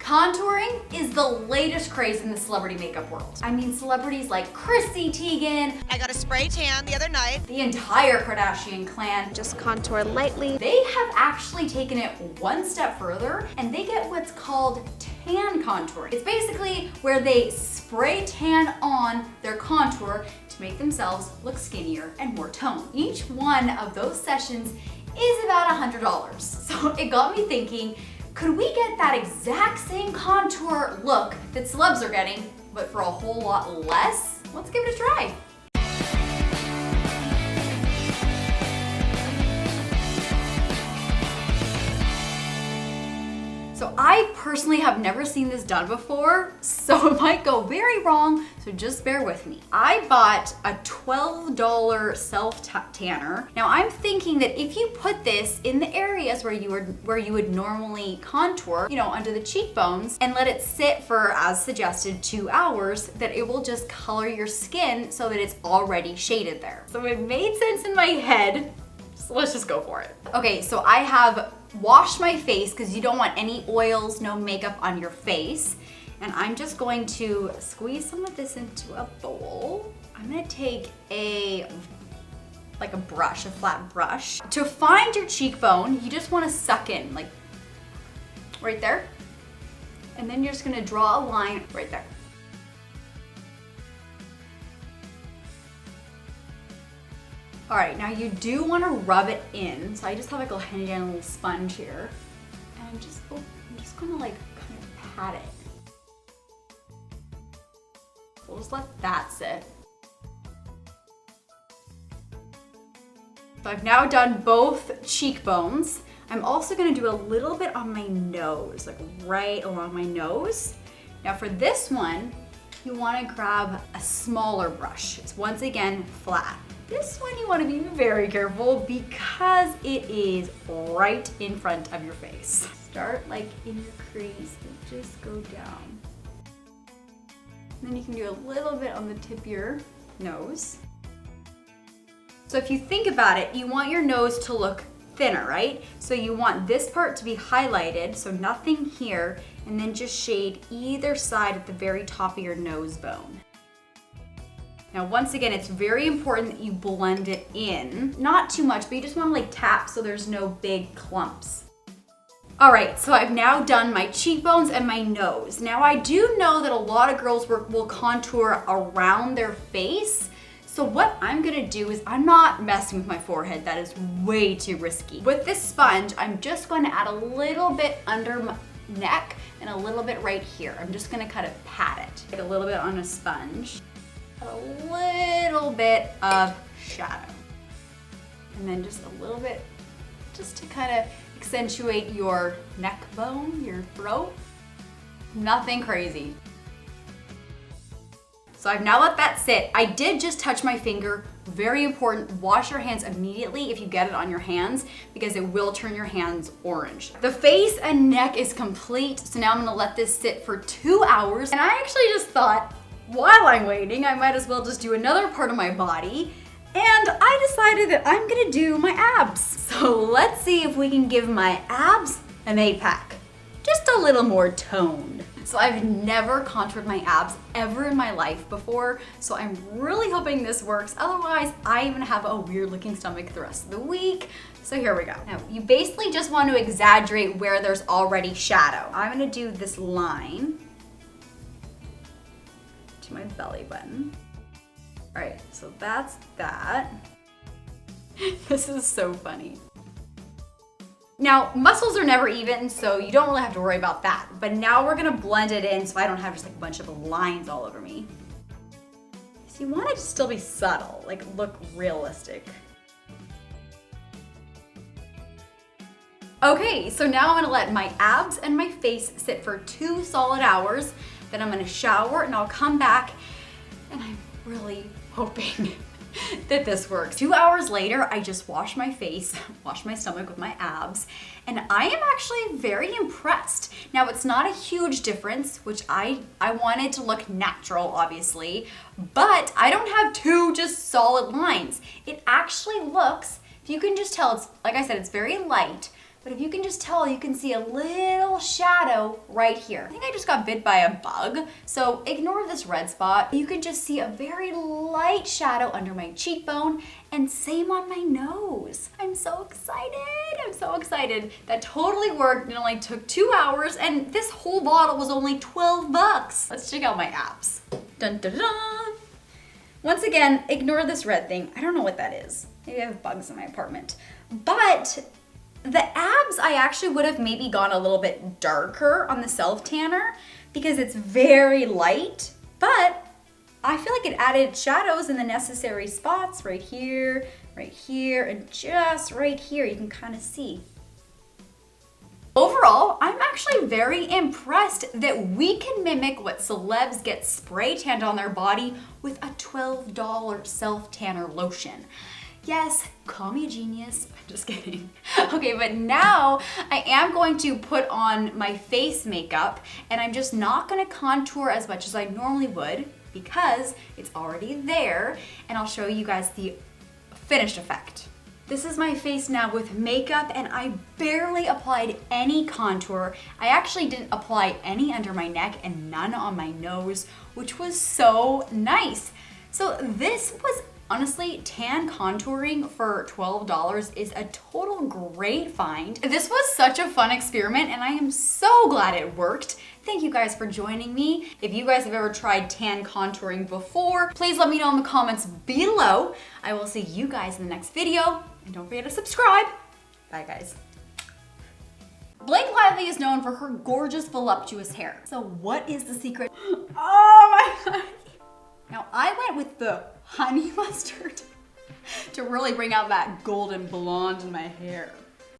Contouring is the latest craze in the celebrity makeup world. I mean, celebrities like Chrissy Teigen. I got a spray tan the other night. The entire Kardashian clan. Just contour lightly. They have actually taken it one step further and they get what's called tan contouring. It's basically where they spray tan on their contour to make themselves look skinnier and more toned. Each one of those sessions is about $100. So it got me thinking, could we get that exact same contour look that celebs are getting, but for a whole lot less? Let's give it a try. So I personally have never seen this done before, so it might go very wrong, so just bear with me. I bought a $12 self-tanner. Now I'm thinking that if you put this in the areas where you would normally contour, you know, under the cheekbones, and let it sit for, as suggested, 2 hours, that it will just color your skin so that it's already shaded there. So it made sense in my head, so let's just go for it. Okay, so I have washed my face because you don't want any oils, no makeup on your face. And I'm just going to squeeze some of this into a bowl. I'm gonna take a brush, a flat brush. To find your cheekbone, you just wanna suck in, like right there. And then you're just gonna draw a line right there. All right, now you do want to rub it in. So I just have like a handy dandy little sponge here. And I'm just gonna like kind of pat it. We'll just let that sit. So I've now done both cheekbones. I'm also gonna do a little bit on my nose, like right along my nose. Now for this one, you wanna grab a smaller brush. It's once again flat. This one you want to be very careful because it is right in front of your face. Start like in your crease and just go down. And then you can do a little bit on the tip of your nose. So if you think about it, you want your nose to look thinner, right? So you want this part to be highlighted, so nothing here, and then just shade either side at the very top of your nose bone. Now, once again, it's very important that you blend it in. Not too much, but you just want to like tap so there's no big clumps. All right, so I've now done my cheekbones and my nose. Now, I do know that a lot of girls will contour around their face. So what I'm gonna do is I'm not messing with my forehead. That is way too risky. With this sponge, I'm just going to add a little bit under my neck and a little bit right here. I'm just gonna kind of pat it. Take a little bit on a sponge. A little bit of shadow. And then just a little bit, just to kind of accentuate your neck bone, your throat. Nothing crazy. So I've now let that sit. I did just touch my finger. Very important, wash your hands immediately if you get it on your hands because it will turn your hands orange. The face and neck is complete, so now I'm gonna let this sit for 2 hours. And I actually just thought, while I'm waiting, I might as well just do another part of my body. And I decided that I'm gonna do my abs. So let's see if we can give my abs an 8-pack. Just a little more toned. So I've never contoured my abs ever in my life before, so I'm really hoping this works. Otherwise, I'm gonna have a weird looking stomach the rest of the week. So here we go. Now, you basically just want to exaggerate where there's already shadow. I'm gonna do this line to my belly button. All right, so that's that. This is so funny. Now, muscles are never even, so you don't really have to worry about that. But now we're gonna blend it in so I don't have just like a bunch of lines all over me. So you want it to still be subtle, like look realistic. Okay, so now I'm gonna let my abs and my face sit for 2 solid hours. Then I'm gonna shower and I'll come back and I'm really hoping that this works. 2 hours later, I just washed my face, washed my stomach with my abs, and I am actually very impressed. Now, it's not a huge difference, which I wanted to look natural, obviously, but I don't have 2 just solid lines. It actually looks, if you can just tell, it's like I said, it's very light, but if you can just tell, you can see a little shadow right here. I think I just got bit by a bug, so ignore this red spot. You can just see a very light shadow under my cheekbone, and same on my nose. I'm so excited. I'm so excited. That totally worked. It only took 2 hours, and this whole bottle was only 12 bucks. Let's check out my abs. Dun dun dun. Once again, ignore this red thing. I don't know what that is. Maybe I have bugs in my apartment. But the abs, I actually would have maybe gone a little bit darker on the self tanner because it's very light, but I feel like it added shadows in the necessary spots right here, and just right here. You can kind of see. Overall, I'm actually very impressed that we can mimic what celebs get spray tanned on their body with a $12 self-tanner lotion. Yes, call me a genius. I'm just kidding. Okay, but now I am going to put on my face makeup, and I'm just not gonna contour as much as I normally would because it's already there, and I'll show you guys the finished effect. This is my face now with makeup, and I barely applied any contour. I actually didn't apply any under my neck and none on my nose, which was so nice. So this was honestly, tan contouring for $12 is a total great find. This was such a fun experiment, and I am so glad it worked. Thank you guys for joining me. If you guys have ever tried tan contouring before, please let me know in the comments below. I will see you guys in the next video, and don't forget to subscribe. Bye, guys. Blake Lively is known for her gorgeous, voluptuous hair. So what is the secret? Oh my God. Now I went with the honey mustard to really bring out that golden blonde in my hair.